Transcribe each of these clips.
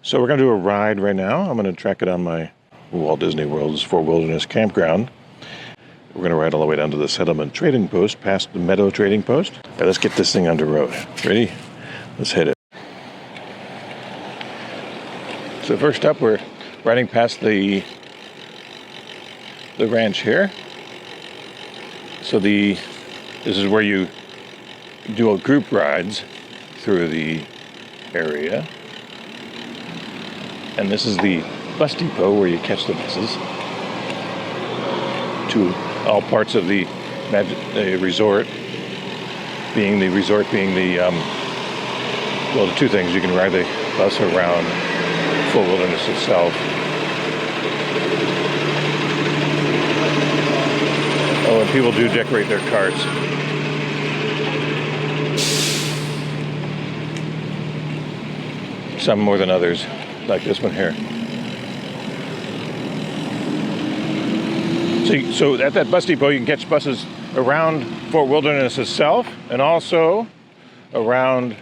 So we're going to do a ride right now. I'm going to track it on my Walt Disney World's Fort Wilderness Campground. We're going to ride all the way down to the Settlement Trading Post, past the Meadow Trading Post. Right, let's get this thing on the road. Ready? Let's hit it. So first up, we're riding past the ranch here. So this is where you do group rides through the area. And this is the bus depot where you catch the buses to all parts of the resort. Being the well, the two things. You can ride the bus around Fort Wilderness itself. Oh, and people do decorate their carts. Some more than others, like this one here. So at that bus depot, you can catch buses around Fort Wilderness itself, and also around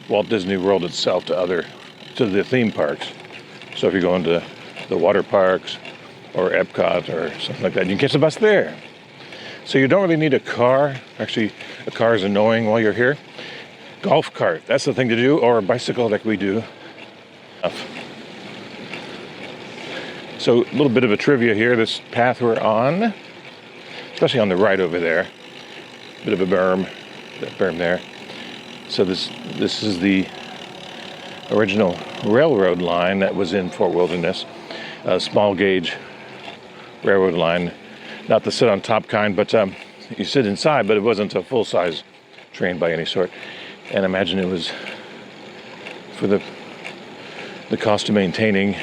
Walt Disney World itself to the theme parks. So if you're going to the water parks or Epcot or something like that, you can catch the bus there. So you don't really need a car. Actually, a car is annoying while you're here. Golf cart, that's the thing to do, or a bicycle like we do. So a little bit of a trivia here. This path we're on, especially on the right over there, bit of a berm, that berm there. So this is the original railroad line that was in Fort Wilderness, a small gauge railroad line, not the sit on top kind, but you sit inside, but it wasn't a full-size train by any sort. And imagine it was for the cost of maintaining,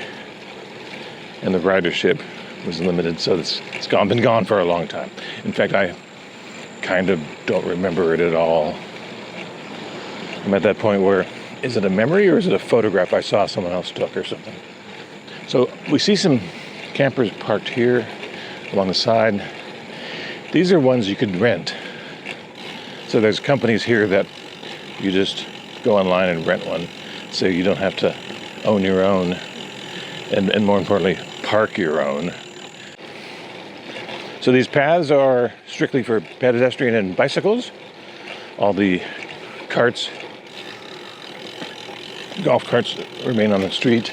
and the ridership was limited, so it's been gone for a long time. In fact, I kind of don't remember it at all. I'm at that point where, is it a memory or is it a photograph I saw someone else took or something? So we see some campers parked here along the side. These are ones you could rent. So there's companies here that you just go online and rent one, so you don't have to own your own, and more importantly, park your own. So these paths are strictly for pedestrian and bicycles. All the carts, golf carts, remain on the street,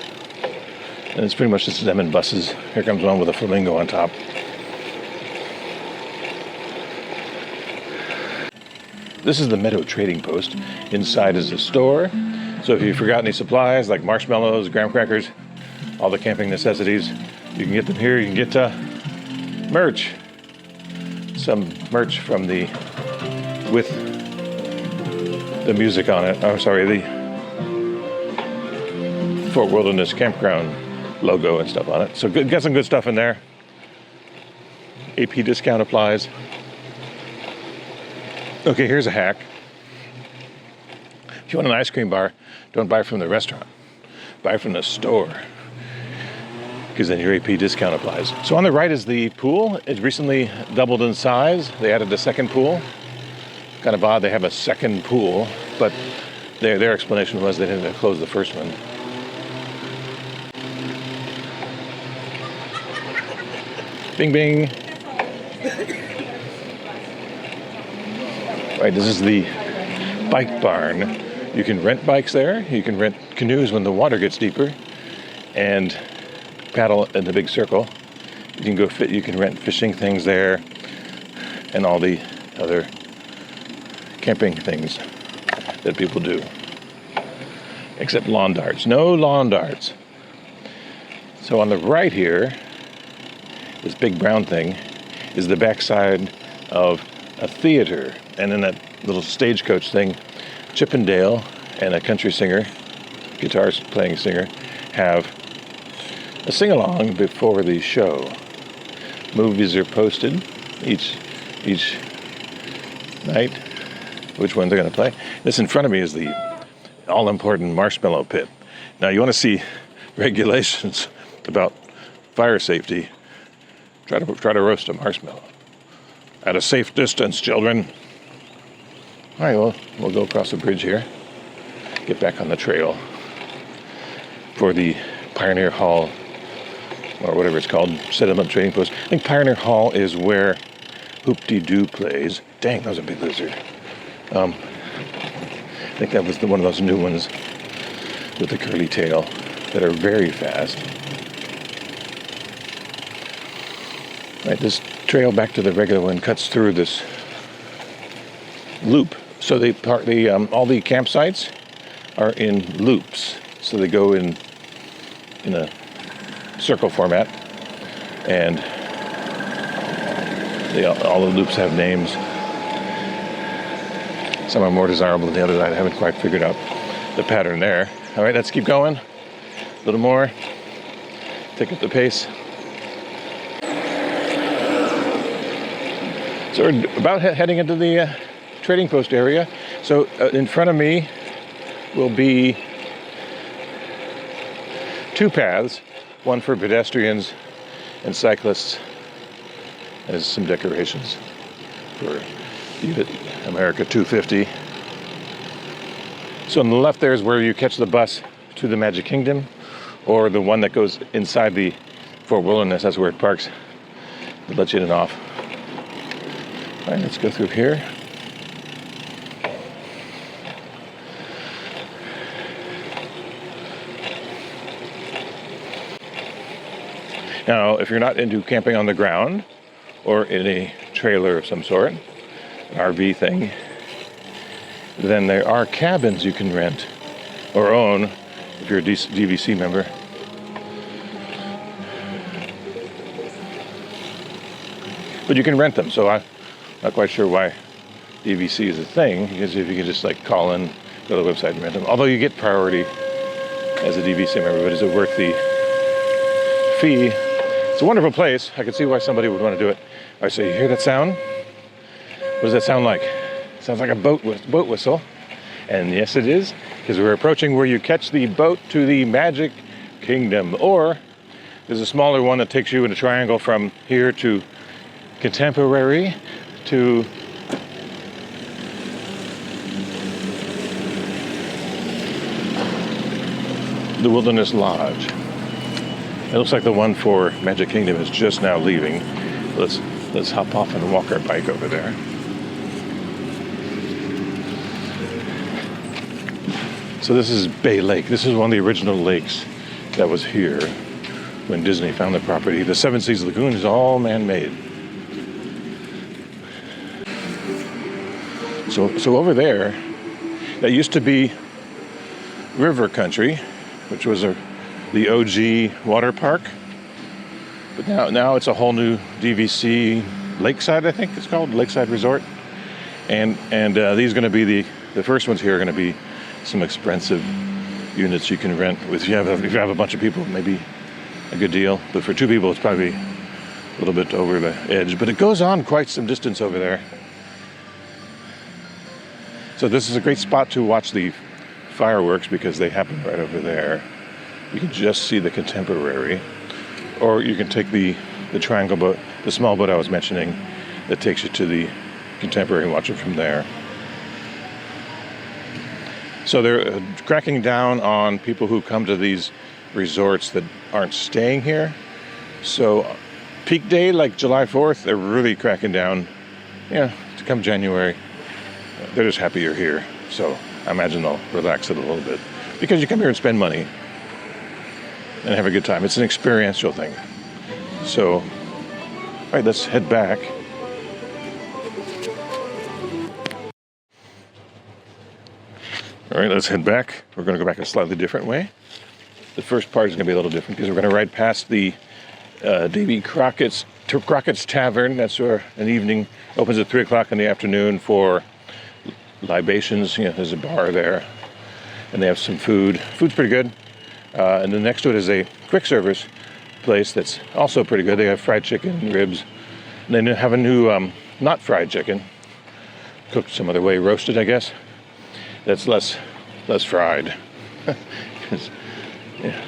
and it's pretty much just them and buses. Here comes one with a flamingo on top. This is the Meadow Trading Post. Inside is a store. So if you forgot any supplies like marshmallows, graham crackers, all the camping necessities, you can get them here. You can get merch. Some merch from with the music on it. Oh, sorry, the Fort Wilderness Campground logo and stuff on it. So got some good stuff in there. AP discount applies. Okay, here's a hack. If you want an ice cream bar, don't buy from the restaurant. Buy from the store, because then your AP discount applies. So on the right is the pool. It recently doubled in size. They added a second pool. Kind of odd they have a second pool, but their explanation was they didn't close the first one. Bing, bing. Right, this is the bike barn. You can rent bikes there. You can rent canoes when the water gets deeper, and paddle in the big circle. You can you can rent fishing things there, and all the other camping things that people do. Except lawn darts. No lawn darts. So on the right here, this big brown thing is the backside of a theater, and in that little stagecoach thing, Chippendale and a country singer, guitar playing singer, have a sing-along before the show. Movies are posted each night, which ones they're going to play. This in front of me is the all-important marshmallow pit. Now, you want to see regulations about fire safety, try to roast a marshmallow. At a safe distance, children. All right, well, we'll go across the bridge here, get back on the trail for the Pioneer Hall, or whatever it's called, settlement trading post. I think Pioneer Hall is where Hoop Dee Doo plays. Dang, that was a big lizard. I think that was one of those new ones with the curly tail that are very fast. All right, this trail back to the regular one cuts through this loop. So all the campsites are in loops. So they go in a circle format, and all the loops have names. Some are more desirable than the others. I haven't quite figured out the pattern there. All right, let's keep going. A little more. Take up the pace. So we're about heading into the trading post area. So in front of me will be two paths, one for pedestrians and cyclists. There's some decorations for America 250. So on the left there is where you catch the bus to the Magic Kingdom, or the one that goes inside the Fort Wilderness. That's where it parks. It lets you in and off. All right, let's go through here. Now, if you're not into camping on the ground or in a trailer of some sort, an RV thing, then there are cabins you can rent or own if you're a DVC member. But you can rent them, so I'm not quite sure why DVC is a thing, because if you could just call in, go to the website and rent them. Although you get priority as a DVC member, but is it worth the fee? It's a wonderful place. I can see why somebody would want to do it. All right, so you hear that sound? What does that sound like? It sounds like a boat whistle. And yes, it is, because we're approaching where you catch the boat to the Magic Kingdom. Or there's a smaller one that takes you in a triangle from here to Contemporary to the Wilderness Lodge. It looks like the one for Magic Kingdom is just now leaving. Let's hop off and walk our bike over there. So this is Bay Lake. This is one of the original lakes that was here when Disney found the property. The Seven Seas Lagoon is all man-made. So over there, that used to be River Country, which was the OG water park. But now it's a whole new DVC Lakeside, I think it's called, Lakeside Resort. And these are going to be the first ones here are going to be some expensive units you can rent with. If you have a bunch of people, maybe a good deal. But for two people, it's probably a little bit over the edge. But it goes on quite some distance over there. So this is a great spot to watch the fireworks because they happen right over there. You can just see the Contemporary. Or you can take the triangle boat, the small boat I was mentioning, that takes you to the Contemporary and watch it from there. So they're cracking down on people who come to these resorts that aren't staying here. So peak day, like July 4th, they're really cracking down. Yeah, to come January, they're just happy you're here. So I imagine they'll relax it a little bit. Because you come here and spend money and have a good time. It's an experiential thing. So, all right, let's head back. All right, let's head back. We're going to go back a slightly different way. The first part is going to be a little different because we're going to ride past the Davy Crockett's Tavern. That's where an evening opens at 3 o'clock in the afternoon for libations. You know, there's a bar there, and they have some food. Food's pretty good. And then next to it is a quick service place that's also pretty good. They have fried chicken, ribs. And they have a new, not fried chicken, cooked some other way, roasted, I guess. That's less fried. Yeah.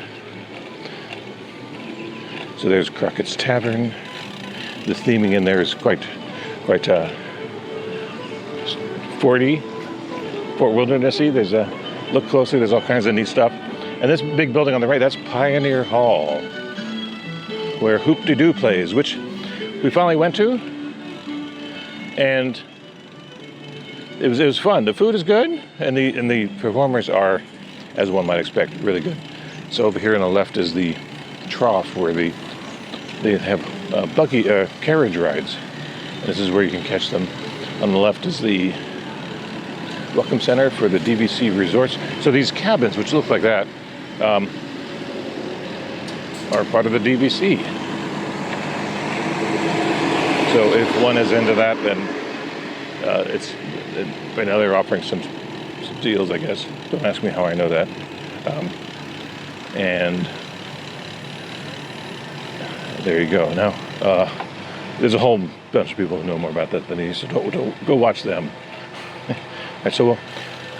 So there's Crockett's Tavern. The theming in there is quite 40 Fort Wildernessy. There's a look closely. There's all kinds of neat stuff. And this big building on the right, that's Pioneer Hall, where Hoop Dee Doo plays, which we finally went to, and it was fun. The food is good, and the performers are, as one might expect, really good. So over here on the left is the trough where they have buggy carriage rides. This is where you can catch them. On the left is the Welcome Center for the DVC Resorts. So these cabins, which look like that, are part of the DVC. So if one is into that, then right now they're offering some deals, I guess. Don't ask me how I know that. And there you go. Now, there's a whole bunch of people who know more about that than me, so don't go watch them. All right, so we'll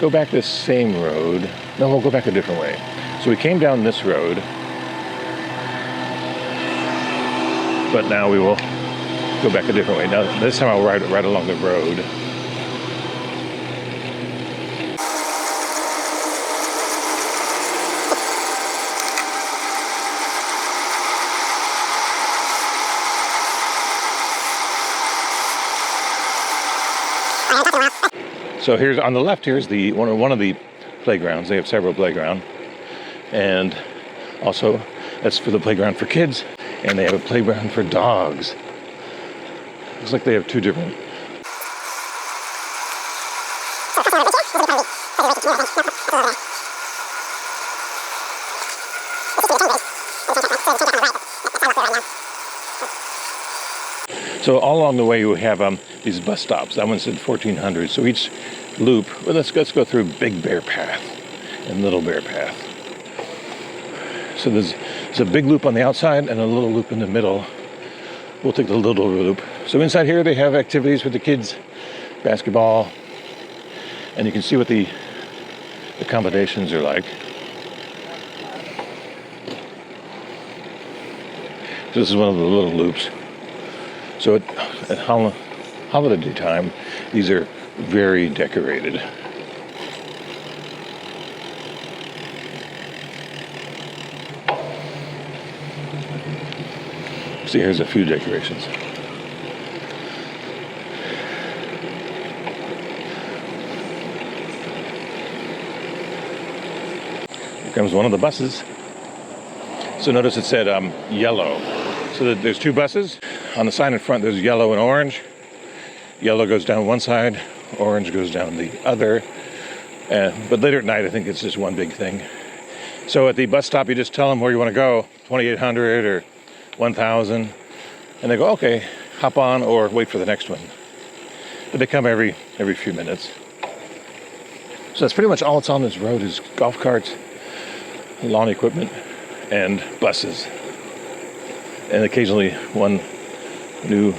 go back this same road. No, we'll go back a different way. So we came down this road, but now we will go back a different way. Now, this time I'll ride right along the road. So here's on the left. Here's the one of the playgrounds. They have several playgrounds, and also that's for the playground for kids, and they have a playground for dogs. Looks like they have two different. So all along the way you have these bus stops. That one said 1400. So each loop, well, let's go through Big Bear Path and Little Bear Path. So there's a big loop on the outside and a little loop in the middle. We'll take the little loop. So inside here they have activities for the kids, basketball, and you can see what the accommodations are like. So this is one of the little loops. So at holiday time, these are very decorated. See, here's a few decorations. Here comes one of the buses. So notice it said yellow. So there's two buses. On the sign in front, there's yellow and orange. Yellow goes down one side, orange goes down the other. But later at night, I think it's just one big thing. So at the bus stop, you just tell them where you want to go, 2800 or 1000. And they go, okay, hop on or wait for the next one. But they come every few minutes. So that's pretty much all that's on this road is golf carts, lawn equipment, and buses. And occasionally one new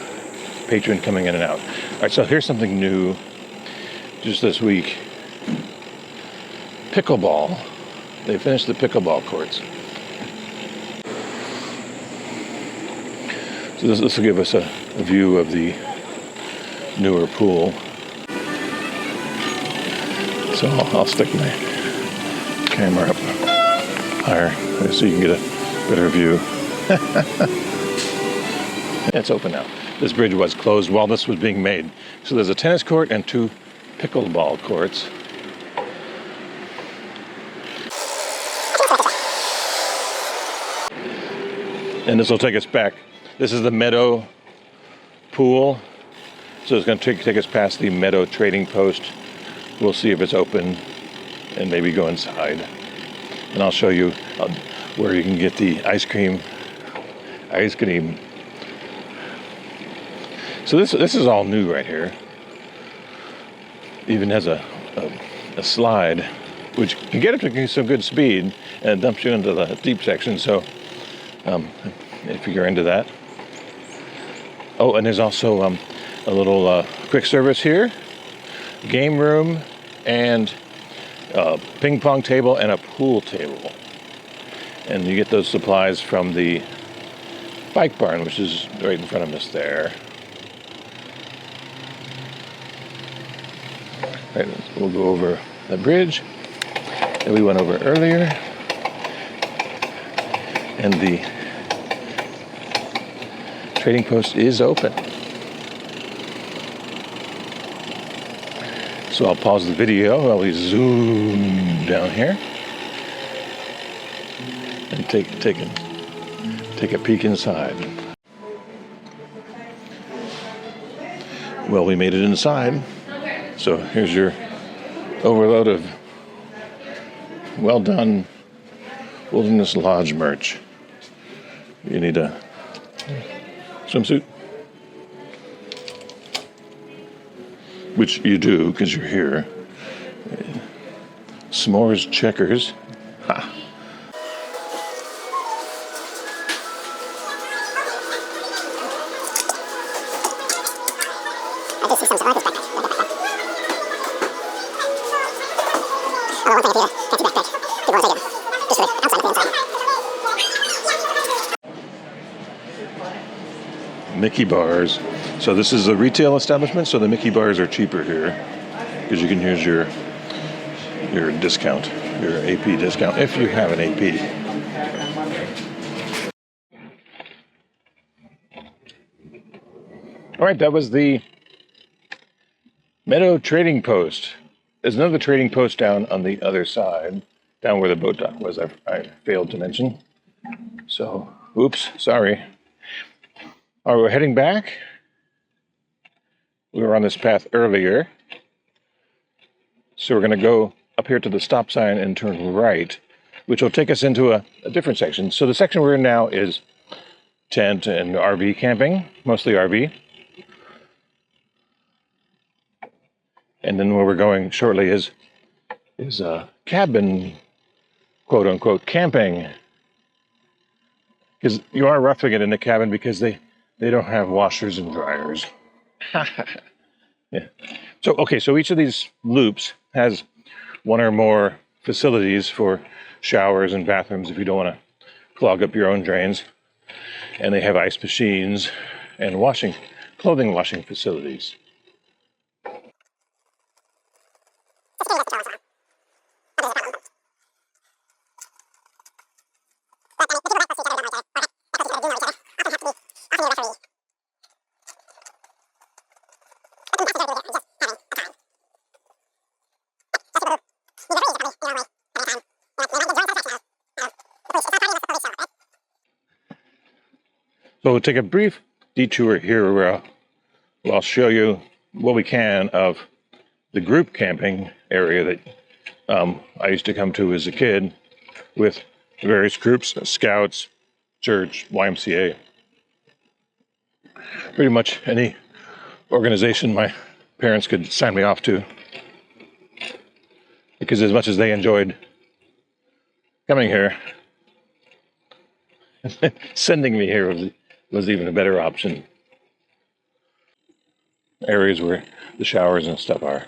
patron coming in and out. All right, so here's something new just this week. Pickleball. They finished the pickleball courts. So this will give us a view of the newer pool. So I'll stick my camera up higher so you can get a better view. It's open now. This bridge was closed while this was being made. So there's a tennis court and two pickleball courts. And this will take us back. This is the Meadow Pool. So it's going to take us past the Meadow Trading Post. We'll see if it's open and maybe go inside. And I'll show you where you can get the ice cream. So this is all new right here. Even has a slide, which can get up to some good speed, and it dumps you into the deep section. So if you're into that. Oh, and there's also a little quick service here, game room, and a ping pong table and a pool table. And you get those supplies from the bike barn, which is right in front of us there. Right, we'll go over the bridge that we went over earlier. And the trading post is open. So I'll pause the video while we zoom down here and take a peek inside. Well, we made it inside. So here's your overload of well done Wilderness Lodge merch. You need a swimsuit, which you do because you're here. S'mores checkers. Ha. I just see some survivors back there. Oh, one thing I can't see back there. People want to take it. Just for the outside, the inside. Mickey bars. So this is a retail establishment, so the Mickey bars are cheaper here because you can use your discount, your AP discount, if you have an AP. All right, that was the Meadow Trading Post. There's another trading post down on the other side, down where the boat dock was. I failed to mention. So, oops, sorry. All right, we're heading back. We were on this path earlier. So we're going to go up here to the stop sign and turn right, which will take us into a different section. So the section we're in now is tent and RV camping, mostly RV. And then where we're going shortly is cabin, quote unquote, camping. Because you are roughing it in the cabin because they don't have washers and dryers. Yeah. So, okay, so each of these loops has one or more facilities for showers and bathrooms if you don't want to clog up your own drains. And they have ice machines and clothing washing facilities. So we'll take a brief detour here where I'll show you what we can of the group camping area that I used to come to as a kid with various groups, scouts, church, YMCA. Pretty much any organization my parents could sign me off to. Because as much as they enjoyed coming here, sending me here was even a better option. Areas where the showers and stuff are.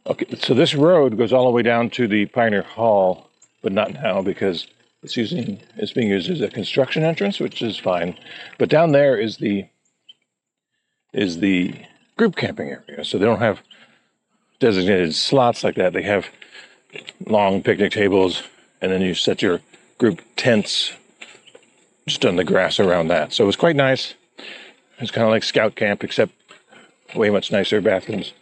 Okay, so this road goes all the way down to the Pioneer Hall, but not now because it's being used as a construction entrance, which is fine. But down there is the group camping area. So they don't have designated slots like that. They have long picnic tables, and then you set your group tents just on the grass around that. So it was quite nice. It's kind of like scout camp, except way much nicer bathrooms.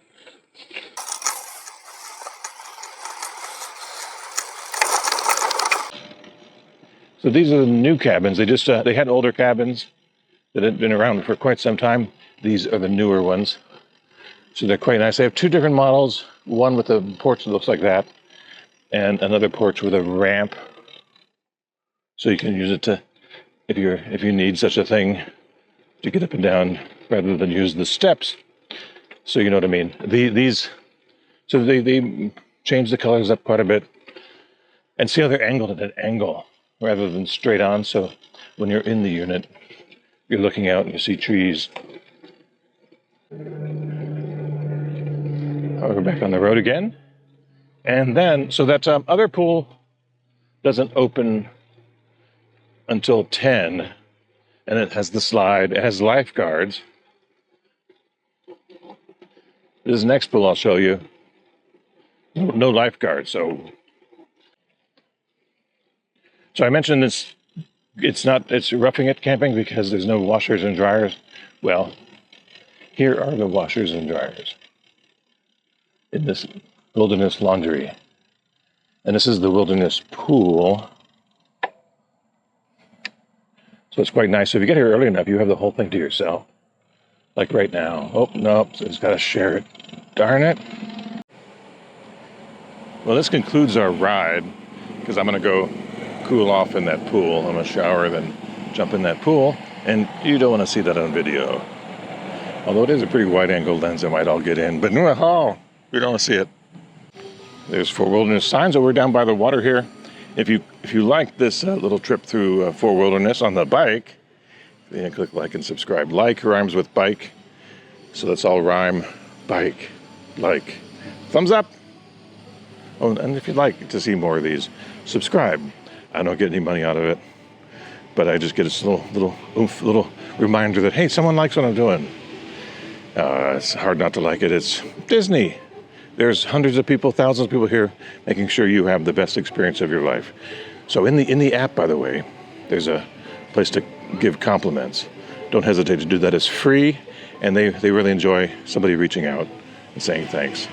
So these are the new cabins. They had older cabins that had been around for quite some time. These are the newer ones. So they're quite nice. They have two different models. One with a porch that looks like that, and another porch with a ramp. So you can use it to, if you need such a thing, to get up and down rather than use the steps. So you know what I mean. So they changed the colors up quite a bit. And see how they're angled at an angle rather than straight on. So when you're in the unit, you're looking out and you see trees. We're back on the road again. And then, so that other pool doesn't open until 10. And it has the slide. It has lifeguards. This next pool I'll show you no lifeguards. So I mentioned this. It's roughing it camping because there's no washers and dryers. Well, here are the washers and dryers in this wilderness laundry. And this is the wilderness pool. So it's quite nice. So if you get here early enough, you have the whole thing to yourself. Like right now. Oh, no, so it's got to share it. Darn it. Well, this concludes our ride because I'm going to go cool off in that pool. I'm going to shower, then jump in that pool. And you don't want to see that on video. Although it is a pretty wide-angle lens, it might all get in. But no, we don't want to see it. There's 4 Wilderness signs over down by the water here. If you like this little trip through 4 Wilderness on the bike, then click like and subscribe. Like rhymes with bike, so let's all rhyme. Bike, like, thumbs up. Oh, and if you'd like to see more of these, subscribe. I don't get any money out of it, but I just get this little reminder that, hey, someone likes what I'm doing. It's hard not to like it. It's Disney. There's hundreds of people, thousands of people here making sure you have the best experience of your life. So in the app, by the way, there's a place to give compliments. Don't hesitate to do that. It's free, and they really enjoy somebody reaching out and saying thanks.